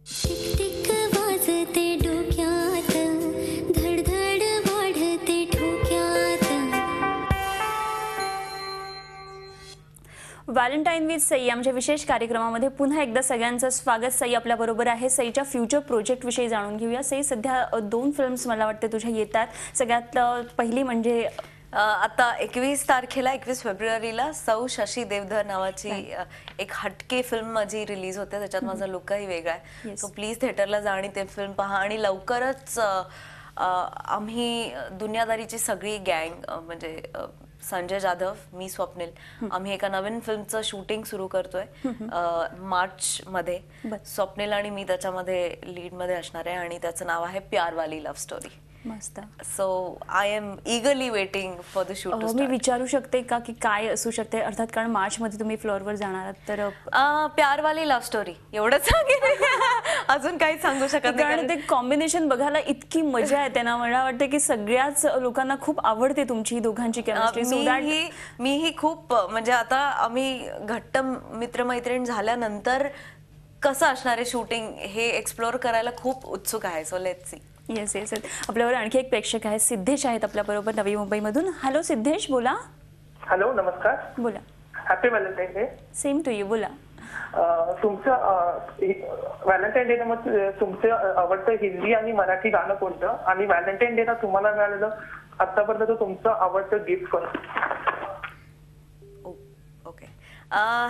Tick tick वाजते डोक्यात, धडधड वाढते ठोक्यात. व्हॅलेंटाईन विथ सई आमच्या विशेष कार्यक्रमामध्ये पुन्हा एकदा सगळ्यांचं स्वागत. सई आपल्याबरोबर आहे. सईच्या फ्युचर प्रोजेक्टविषयी जाणून घेऊया. सई, सध्या 2 फिल्म्स मला वाटते तुझ्या येतात. सगळ्यात पहिली म्हणजे आता 21 तारखेला 21 फेब्रुवारीला सौ शशी देवधर नावाची एक हटके फिल्म माझी रिलीज होते. त्याच्यात माझा लुकही वेगळा आहे. सो प्लीज थिएटरला जा आणि ते फिल्म पहा. आणि लवकरच आम्ही दुनियादारीची सगळी गँग म्हणजे संजय जाधव, मी, स्वप्नील, आम्ही एका नवीन फिल्मचं शूटिंग सुरू करतोय मार्च मध्ये. स्वप्नील आणि मी त्याच्यामध्ये लीड मध्ये असणार आहे आणि त्याचं नाव आहे प्यारवाली लव्ह स्टोरी. मस्त. So I am eagerly waiting for the shoot. मी विचारू शकते का की काय असू शकते, अर्थात कारण मार्च मध्ये तुम्ही फ्लोअरवर जाणार आहात तर प्यारवाली लव्ह स्टोरी एवढंच सांगेन. अजून काही सांगू शकत नाही कारण ते कॉम्बिनेशन बघायला इतकी मजा येते ना. मला वाटतं की सगळ्याच लोकांना खूप आवडते तुमची दोघांची केमिस्ट्री. मीही खूप म्हणजे आता आम्ही घट्ट मित्रमैत्रीण झाल्यानंतर कसं असणार आहे शूटिंग हे एक्सप्लोर करायला खूप उत्सुक आहे. So let's see. Yes yes. आपल्यावर आणखी एक प्रेक्षक आहे, सिद्धेश आहेत आपल्याबरोबर नवी मुंबईमधून. हॅलो सिद्धेश, बोला. हॅलो, नमस्कार. बोला. Happy Valentine day. Same to you. बोला. तुमचं व्हॅलेंटाईन डे मग तुमचं आवडतं हिंदी आणि मराठी गाणं कोणतं? आणि व्हॅलेंटाईन डे ला तुम्हाला मिळालेलं आतापर्यंत तुमचं आवडतं गिफ्ट कोणतं? Okay.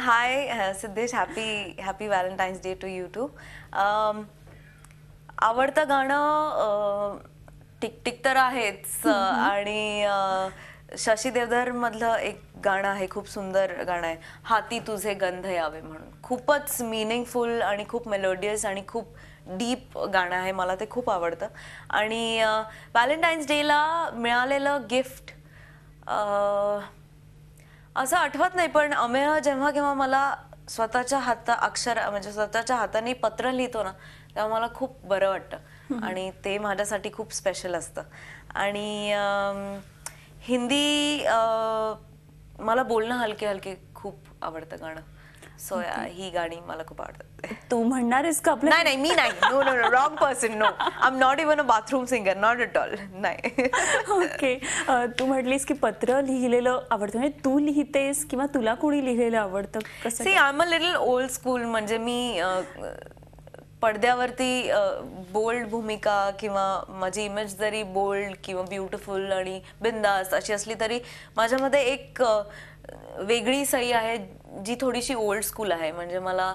Hi Siddhesh, happy Valentine's day to you too. आवडतं गाणं टिक टिक तर आहेच. आणि शशी देवधर मधलं एक गाणं आहे, खूप सुंदर गाणं आहे, हाती तुझे गंध यावे म्हणून. खूपच मिनिंगफुल आणि खूप मेलोडियस आणि खूप डीप गाणं आहे. मला ते खूप आवडतं. आणि व्हॅलेंटाईन्स डेला मिळालेलं गिफ्ट असं आठवत नाही, पण अमेय जेव्हा केव्हा मला स्वतःच्या म्हणजे स्वतःच्या हाताने पत्र लिहितो ना, तेव्हा मला खूप बरं वाटतं आणि ते माझ्यासाठी खूप स्पेशल असतं. आणि हिंदी मला बोलणं हलके हलके खूप आवडतं गाणं. सो ही गाणी मला खूप आवडतात. तू म्हणणार आहेस का आपल्या? नाही मी नाही. No no no, wrong person. No, I am not even a bathroom singer, not at all. नाही. ओके. तू म्हटलीस की पत्र लिहिलेलं आवडतं, म्हणजे तू लिहितेस किंवा तुला कोणी लिहिलेलं आवडतं? कसं? See, I am a little old school. म्हणजे मी पडद्यावरती बोल्ड भूमिका किंवा माझी इमेज जरी बोल्ड किंवा ब्युटिफुल आणि बिंदास अशी असली तरी माझ्यामध्ये एक वेगळी सई आहे जी थोडीशी ओल्ड स्कूल आहे. म्हणजे मला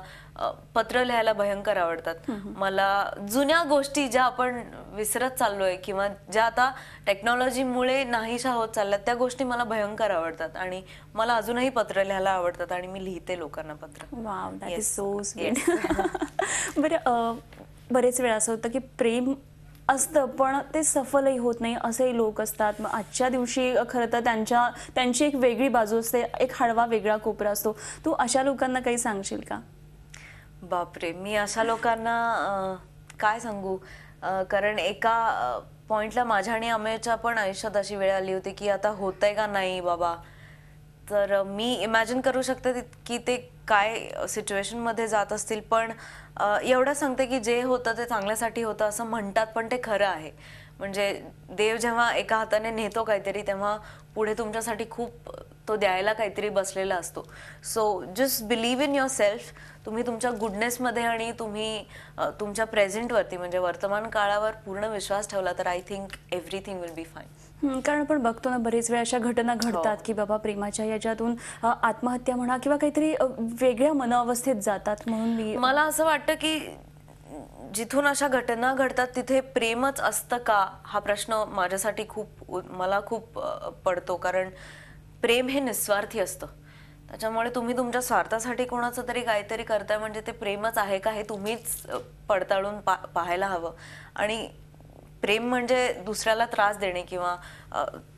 पत्र लिहायला भयंकर आवडतात. मला जुन्या गोष्टी ज्या आपण विसरत चाललोय किंवा ज्या आता टेक्नॉलॉजीमुळे नाहीशा होत चालल्यात त्या गोष्टी मला भयंकर आवडतात आणि मला अजूनही पत्र लिहायला आवडतात आणि मी लिहिते लोकांना पत्र. Wow, that is so sweet. बरं, बरेच वेळा असं होतं की प्रेम असतं पण ते सफलही होत नाही, असेही लोक असतात. मग आजच्या दिवशी खरं तर त्यांची एक वेगळी बाजू असते, एक हळवा वेगळा कोपरा असतो. तू अशा लोकांना काही सांगशील का? बापरे, मी अशा लोकांना काय सांगू. कारण एका पॉइंटला माझ्या आणि अमेयच्या पण आयुष्यात अशी वेळ आली होती की आता होतंय का नाही बाबा. तर मी इमॅजिन करू शकते की ते काय सिच्युएशन मध्ये जात असतील. पण एवढं सांगते की जे होतं ते चांगल्यासाठी होतं असं म्हणतात, पण ते खरं आहे. म्हणजे देव जेव्हा एका हाताने नेतो काहीतरी तेव्हा पुढे तुमच्यासाठी खूप तो द्यायला काहीतरी बसलेला असतो. So just believe in your self. तुम्ही तुमच्या गुडनेसमध्ये आणि तुम्ही तुमच्या प्रेझेंटवरती म्हणजे वर्तमान काळावर पूर्ण विश्वास ठेवला तर I think everything will be fine. कारण आपण बघतो ना बरेच वेळा अशा घटना घडतात की बाबा प्रेमाच्या याच्यातून आत्महत्या म्हणा किंवा काहीतरी वेगळ्या मनोअवस्थेत जातात. म्हणून मला असं वाटतं की जिथून अशा घटना घडतात तिथे प्रेमच असतं का हा प्रश्न माझ्यासाठी मला खूप पडतो. कारण प्रेम हे निस्वार्थी असतं. त्याच्यामुळे तुम्ही तुमच्या स्वार्थासाठी कोणाचं तरी काहीतरी करताय म्हणजे ते प्रेमच आहे का हे तुम्हीच पडताळून पाहायला हवं. आणि प्रेम म्हणजे दुसऱ्याला त्रास देणे किंवा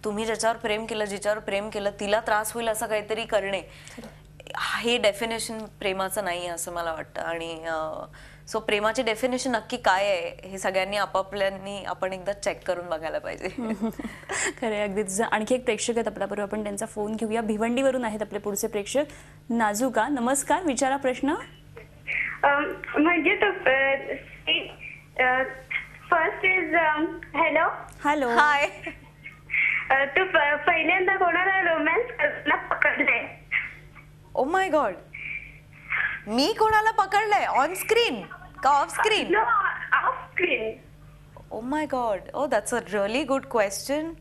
तुम्ही ज्याच्यावर प्रेम केलं, जिच्यावर प्रेम केलं तिला त्रास होईल असं काहीतरी करणे, हे डेफिनेशन प्रेमाचं नाही असं मला वाटतं. आणि सो प्रेमाची डेफिनेशन नक्की काय आहे हे सगळ्यांनी आपापल्यांनी आपण एकदा चेक करून बघायला पाहिजे. खरे अगदीच. आणखी एक प्रेक्षक आहेत आपल्याबरोबर, आपण त्यांचा फोन घेऊया. भिवंडीवरून आहेत आपले पुढचे प्रेक्षक नाजुका. नमस्कार, विचारा प्रश्न. म्हणजे तो फर्स्ट इज हॅलो. हॅलो. हाय. तू पहिल्यांदा कोणाला रोमॅन्स करायला पकडलंय? ओ माय गॉड, मी कोणाला पकडलंय ऑन स्क्रीन का off screen? No, off screen. Oh my God, oh that's a really good question.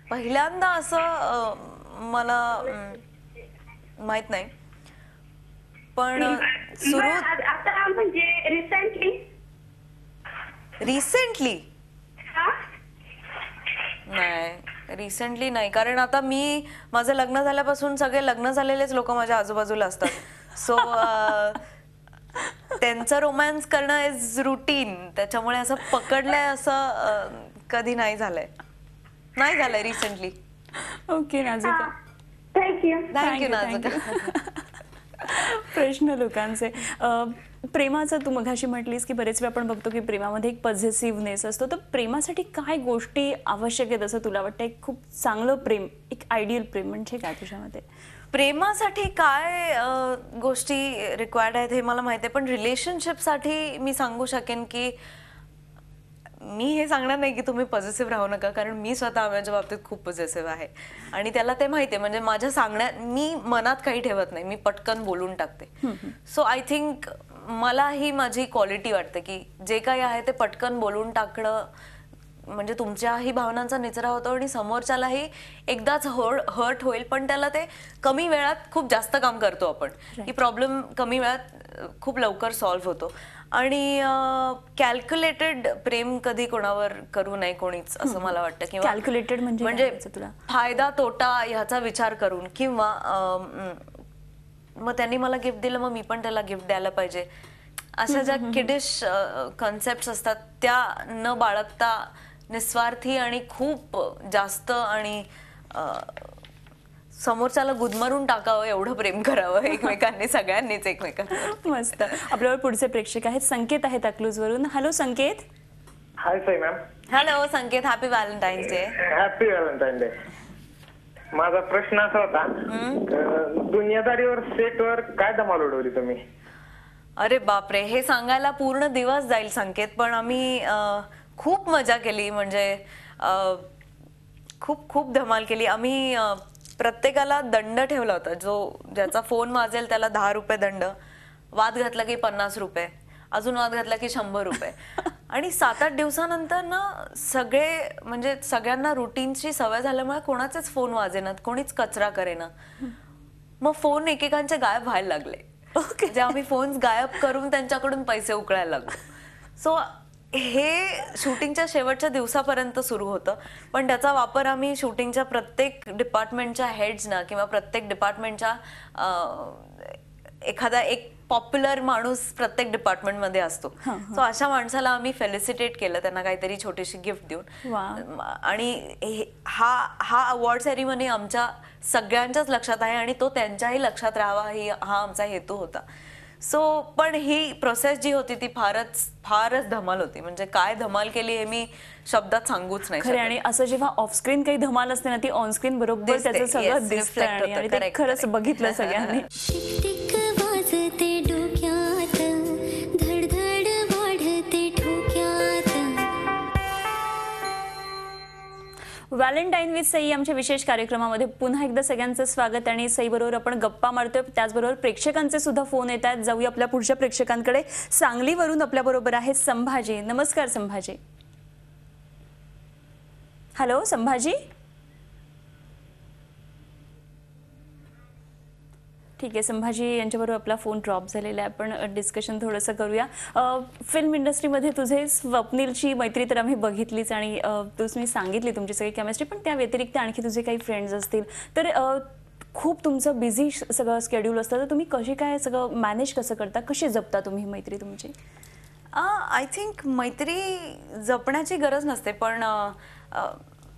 पहिल्यांदा असं मला माहित नाही, पण सुरू आता म्हणजे रिसेंटली. रिसेंटली नाही, रिसेंटली नाही, कारण आता माझं लग्न झाल्यापासून सगळे लग्न झालेलेच लोक माझ्या आजूबाजूला असतात. सो त्यांचं रोमॅन्स करणं इज रुटीन, त्याच्यामुळे असं पकडलंय असं कधी नाही झालंय recently. Okay Najuka. Thank you. Thank you, Najuka. प्रश्न लोकांचे. प्रेमाचं तू मघाशी म्हटलीस की बरेच वेळा आपण बघतो की प्रेमामध्ये एक पॉझिटिव्हनेस असतो, तर प्रेमासाठी काय गोष्टी आवश्यक आहेत असं तुला वाटतं? एक खूप चांगलं प्रेम, एक आयडियल प्रेम म्हणजे काय तुझ्यामध्ये? प्रेमासाठी काय गोष्टी रिक्वायर्ड आहेत हे मला माहिती आहे, पण रिलेशनशिपसाठी मी सांगू शकेन की मी हे सांगणार नाही की तुम्ही पॉझिटिव्ह राहू नका, कारण मी स्वतः माझ्या बाबतीत खूप पॉझिटिव्ह आहे आणि त्याला ते माहिती आहे. म्हणजे माझ्या सांगण्यात मी मनात काही ठेवत नाही, मी पटकन बोलून टाकते. सो आय थिंक मला ही माझी क्वालिटी वाटते की जे काही आहे ते पटकन बोलून टाकणं, म्हणजे तुमच्याही भावनांचा निचरा होतो आणि समोरच्यालाही एकदाच हर्ट होईल, पण त्याला ते कमी वेळात खूप जास्त काम करतो आपण, की प्रॉब्लेम कमी वेळात खूप लवकर सॉल्व्ह होतो. आणि कॅल्क्युलेटेड प्रेम कधी कोणावर करू नये कोणीच, असं मला वाटतं. किंवा कॅल्क्युलेटेड म्हणजे तुला फायदा तोटा ह्याचा विचार करून, किंवा मग त्यांनी मला गिफ्ट दिलं मग मी पण त्याला गिफ्ट द्यायला पाहिजे, अशा ज्या किडिश कॉन्सेप्ट असतात त्या न बाळगता निस्वार्थी आणि खूप जास्त आणि समोरच्याला गुदमरून टाकावं एवढं प्रेम करावं एकमेकांनी, सगळ्यांनीच एकमेकांना. मस्त. आपल्यावर पुढचे प्रेक्षक आहेत, संकेत आहेत अकलूजवरून. Hello Sanket. Hi Sai ma'am. Hello Sanket, happy Valentine's day. Happy Valentine day. माझा प्रश्न असा होता, दुनियादारीवर सेटवर काय धमाल उडवली तुम्ही? अरे बापरे, हे सांगायला पूर्ण दिवस जाईल संकेत, पण आम्ही खूप मजा केली. म्हणजे खूप खूप धमाल केली आम्ही. प्रत्येकाला दंड ठेवला होता, ज्याचा फोन वाजेल त्याला 10 रुपये दंड, वाद घातला की 50 रुपये, अजून वाद घातला की 100 रुपये. आणि 7-8 दिवसानंतर ना म्हणजे सगळ्यांना रुटीनची सवय झाल्यामुळे कोणाचेच फोन वाजेनात, कोणीच कचरा करेना. मग फोन एकेकांचे गायब व्हायला लागले. जे आम्ही फोन गायब करून त्यांच्याकडून पैसे उकळायला लागलो. सो हे शूटिंगच्या शेवटच्या दिवसापर्यंत सुरू होतं, पण त्याचा वापर आम्ही शूटिंगच्या प्रत्येक डिपार्टमेंटच्या हेड्सना किंवा प्रत्येक डिपार्टमेंटच्या एखादा एक पॉप्युलर माणूस प्रत्येक डिपार्टमेंटमध्ये असतो, सो अशा माणसाला आम्ही फेलिसिटेट केलं, त्यांना काहीतरी छोटीशी गिफ्ट देऊन. आणि हा अवॉर्ड सेरेमनी आमच्या सगळ्यांच्याच लक्षात आहे आणि तो त्यांच्याही लक्षात राहावा हा आमचा हेतू होता. सो पण ही प्रोसेस जी होती ती फारच धमाल होती. म्हणजे काय धमाल केली हे मी शब्दात सांगूच नाही. आणि असं जेव्हा ऑफस्क्रीन काही धमाल असते ना, ती ऑनस्क्रीन बरोबर त्याचं सगळं दिसतं आणि ते खरंच बघितलं सगळ्यांनी. टिक वाजते डोक्यात, धडधड वाढते ठोक्यात. व्हॅलेंटाईन विथ सई आमच्या विशेष कार्यक्रमामध्ये पुन्हा एकदा सगळ्यांचं स्वागत. आणि सई बरोबर आपण गप्पा मारतोय, त्याचबरोबर प्रेक्षकांचे सुद्धा फोन येत आहेत. जाऊया आपल्या पुढच्या प्रेक्षकांकडे. सांगलीवरून आपल्या बरोबर आहे संभाजी. नमस्कार संभाजी. हॅलो संभाजी. ठीक आहे, संभाजी यांच्याबरोबर आपला फोन ड्रॉप झालेला आहे. आपण डिस्कशन थोडंसं करूया. फिल्म इंडस्ट्रीमध्ये तुझे स्वप्नीलची मैत्री तर आम्ही बघितलीच आणि तुम्ही सांगितली तुमची सगळी केमिस्ट्री, पण त्या व्यतिरिक्त आणखी तुझे काही फ्रेंड्स असतील तर खूप तुमचं बिझी सगळं शेड्यूल असतं, तर तुम्ही कशी काय सगळं मॅनेज कसं करता, कशी जपता तुम्ही मैत्री तुमची? आय थिंक मैत्री जपण्याची गरज नसते, पण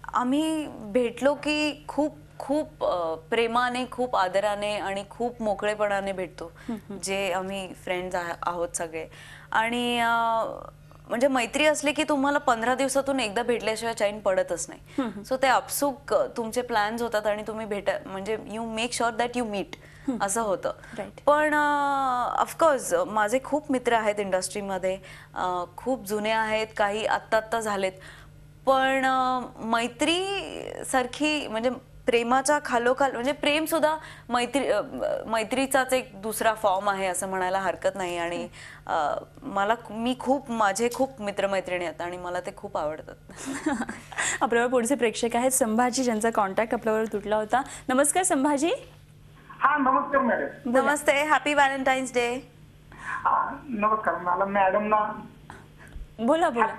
आम्ही भेटलो की खूप खूप प्रेमाने, खूप आदराने आणि खूप मोकळेपणाने भेटतो, जे आम्ही फ्रेंड्स आहोत सगळे. आणि म्हणजे मैत्री असली की तुम्हाला 15 दिवसातून एकदा भेटल्याशिवाय चैन पडतच नाही. सो ते आपसूक तुमचे प्लॅन्स होतात आणि तुम्ही म्हणजे you make sure that you meet. असं होतं. Right. पण ऑफकोर्स माझे खूप मित्र आहेत इंडस्ट्रीमध्ये, खूप जुने आहेत, काही आत्ता झालेत. पण मैत्री सारखी म्हणजे प्रेमाच्या खालोखाल म्हणजे प्रेम सुद्धा मैत्रीचाच एक दुसरा फॉर्म आहे असं म्हणायला हरकत नाही. आणि माझे खूप मित्रमैत्रिणी आहेत आणि मला ते खूप आवडतात. आपल्यावर पुढचे प्रेक्षक आहेत संभाजी, ज्यांचा कॉन्टॅक्ट आपल्यावर तुटला होता. नमस्कार संभाजी. हा नमस्कार मॅडम. नमस्ते, हॅपी व्हॅलेंटाईन्स डे. नमस्कार मला मॅडम ना. बोला बोला.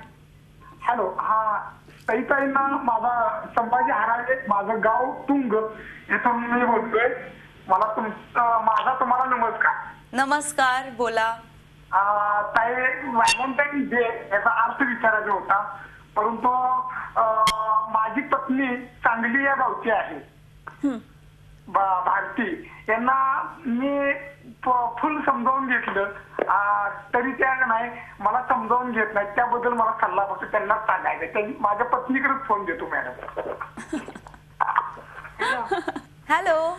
हॅलो. हा ताईंना माझा संभाजी हराळे, माझं गाव तुंग येथून मी बोलतोय. माझा तुम्हाला नमस्कार. नमस्कार, बोला. ताई, व्हॅलेंटाईन डे याचा अर्थ विचारायचा होता, परंतु माझी पत्नी सांगली या गावची आहे, भारती. यांना मी फुल समजावून घेतलं तरी त्या नाही मला समजावून घेत नाही. त्याबद्दल मला सल्ला फक्त त्यांना सांगायचं. माझ्या पत्नीकडेच फोन देतो मॅडम. हॅलो.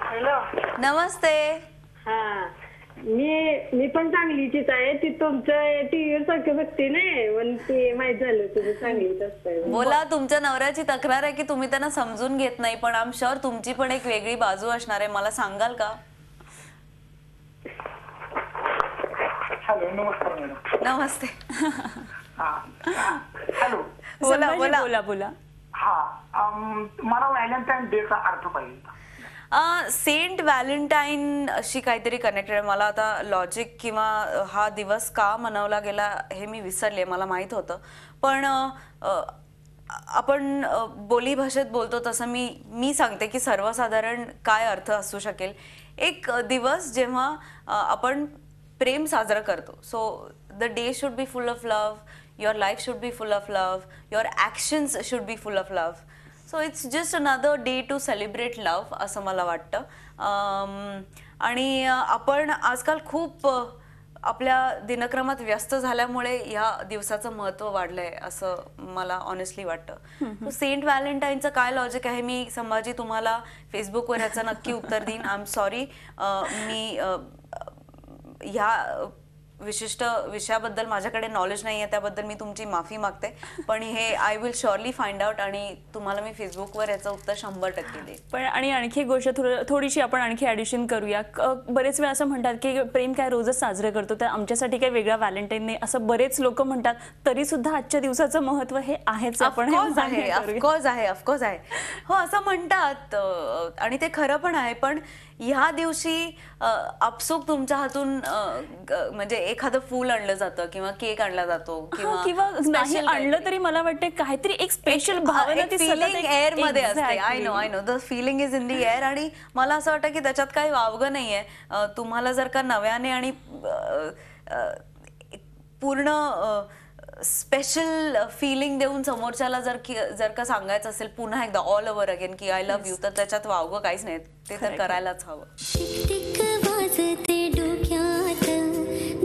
हॅलो. नमस्ते. हा मी पण सांगलीचीच आहे. ती तुमचं टीव्हीवर सारखं बघते नाही, पण ते माहित झालं तुम्ही सांगलीच असताय. बोला. तुमच्या नवऱ्याची तक्रार आहे की तुम्ही त्यांना समजून घेत नाही, पण आय एम शुअर तुमची पण एक वेगळी बाजू असणार आहे. मला सांगाल का? हॅलो. नमस्कार मॅडम. नमस्ते. हॅलो. बोला संभाजी, बोला. बोला बोला. हा मला व्हॅलेंटाईन डेचा अर्थ पाहिजे. सेंट व्हॅलेंटाईन अशी काहीतरी कनेक्टेड आहे. मला आता लॉजिक किंवा हा दिवस का मनवला गेला हे मी विसरले. मला माहित होतं, पण आपण बोली भाषेत बोलतो तसं मी सांगते की सर्वसाधारण काय अर्थ असू शकेल. एक दिवस जेव्हा आपण प्रेम साजरं करतो. So the day should be full of love, your life should be full of love, your actions should be full of love. So it's just another day to celebrate love असं मला वाटतं. आणि आपण आजकाल खूप आपल्या दिनक्रमात व्यस्त झाल्यामुळे या दिवसाचं महत्त्व वाढलंय असं मला ऑनेस्टली वाटतं. सेंट व्हॅलेंटाईनचं काय लॉजिक आहे मी संभाजी तुम्हाला फेसबुकवर ह्याचं नक्की उत्तर देईन. आय एम सॉरी, मी ह्या विशिष्ट विषयाबद्दल माझ्याकडे नॉलेज नाही आहे, त्याबद्दल मी तुमची माफी मागते. पण हे I will surely find out आणि तुम्हाला मी फेसबुकवर याचं उत्तर 100% देईन. पण आणि आणखी एक गोष्ट थोडीशी आपण आणखी ॲडिशन करूया. बरेच वेळा असं म्हणतात की प्रेम काय रोजच साजरं करतो, तर आमच्यासाठी काही वेगळा व्हॅलेंटाईन नाही असं बरेच लोक म्हणतात. तरी सुद्धा आजच्या दिवसाचं महत्त्व हे आहेच. आपण ऑफकोर्स आहे. हो असं म्हणतात आणि ते खरं पण आहे. पण ह्या दिवशी आपसूक तुमच्या हातून म्हणजे एखादं फूल आणलं जातं किंवा केक आणला जातो किंवा नाही आणलं तरी मला वाटतं काहीतरी एक स्पेशल भावना ती फीलिंग एअर मध्ये असते. I know the feeling is in the air. आणि मला असं वाटतं की त्याच्यात काही वावगं नाहीये. तुम्हाला जर का नव्याने आणि पूर्ण स्पेशल फिलिंग देऊन समोरच्याला जर का सांगायचं असेल पुन्हा एकदा ऑल ओव्हर अगेन की आय लव्ह यू, तर त्याच्यात वावगं काहीच नाही. ते तर करायलाच हवं. टिक वाजते डोक्यात,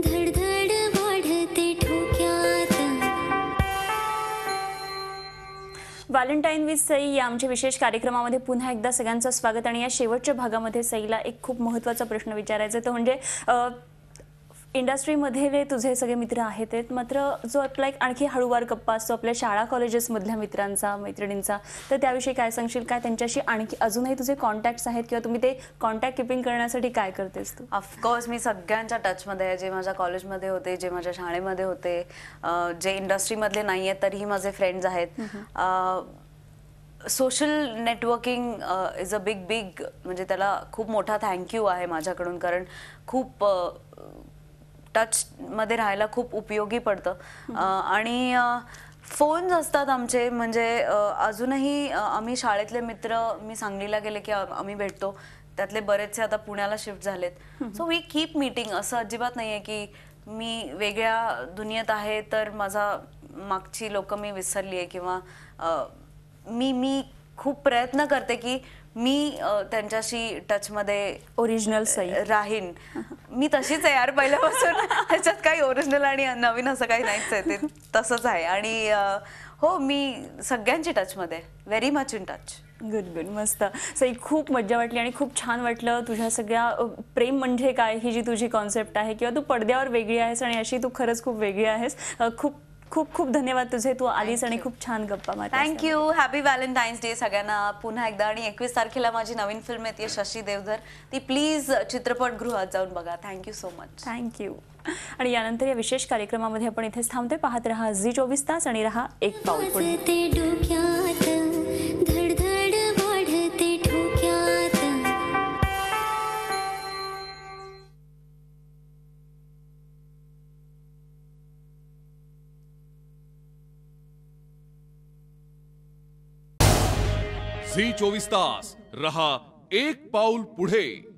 धडधड वाढते ठोक्यात. व्हॅलेंटाईन विथ सई या आमच्या विशेष कार्यक्रमामध्ये पुन्हा एकदा सगळ्यांचं स्वागत. आणि या शेवटच्या भागामध्ये सईला एक खूप महत्त्वाचा प्रश्न विचारायचा आहे, तो म्हणजे इंडस्ट्रीमध्ये तुझे सगळे मित्र आहेत, मात्र जो आपला एक आणखी हळूवार गप्पा असतो आपल्या शाळा कॉलेजेसमधल्या मित्रांचा मैत्रिणींचा, तर त्याविषयी काय सांगशील? काय त्यांच्याशी आणखी अजूनही तुझे कॉन्टॅक्ट्स आहेत किंवा तुम्ही ते कॉन्टॅक्ट किपिंग करण्यासाठी काय करतेस तू? ऑफकोर्स मी सगळ्यांच्या टचमध्ये आहे. जे माझ्या कॉलेजमध्ये होते, जे माझ्या शाळेमध्ये होते, जे इंडस्ट्रीमधले नाही आहेत तरीही माझे फ्रेंड्स आहेत. Social networking is a big म्हणजे त्याला खूप मोठा थँक्यू आहे माझ्याकडून, कारण खूप टचमध्ये राहायला खूप उपयोगी पडतं. आणि फोन्स असतात आमचे, म्हणजे अजूनही आम्ही शाळेतले मित्र, मी सांगलीला गेले की आम्ही भेटतो. त्यातले बरेचसे आता पुण्याला शिफ्ट झालेत. So we keep meeting. असं अजिबात नाही आहे की मी वेगळ्या दुनियेत आहे तर माझा मागची लोक मी विसरली आहे, किंवा मी खूप प्रयत्न करते की मी त्यांच्याशी टचमध्ये ओरिजिनल सई राहीन. मी तशीच आहे यार पहिल्यापासून. त्याच्यात काही ओरिजिनल आणि नवीन असं काही नाहीच आहे, ते तसंच आहे. आणि हो, मी सगळ्यांची टचमध्ये, very much in touch. Good good मस्त. सई खूप मज्जा वाटली आणि खूप छान वाटलं तुझ्या सगळ्या प्रेम म्हणजे काय ही जी तुझी कॉन्सेप्ट आहे किंवा तू पडद्यावर वेगळी आहेस आणि अशी तू खरंच खूप वेगळी आहेस. खूप खूप खूप धन्यवाद तुझे. तू आलीस आणि खूप छान गप्पा मारलीस. थँक्यू. हॅपी व्हॅलेंटाईन्स डे सगळ्यांना पुन्हा एकदा. आणि 21 तारखेला माझी नवीन फिल्म येते शशी देवधर, ती प्लीज चित्रपटगृहात जाऊन बघा. Thank you so much. थँक्यू. आणि यानंतर या विशेष कार्यक्रमामध्ये आपण इथेच थांबतोय. पाहत रहा झी 24 तास आणि रहा एक पाऊल पुढे. वाजते डोक्यात धडधड वाढते ठोक्यात. झी 24 तास रहा एक पाऊल पुढे.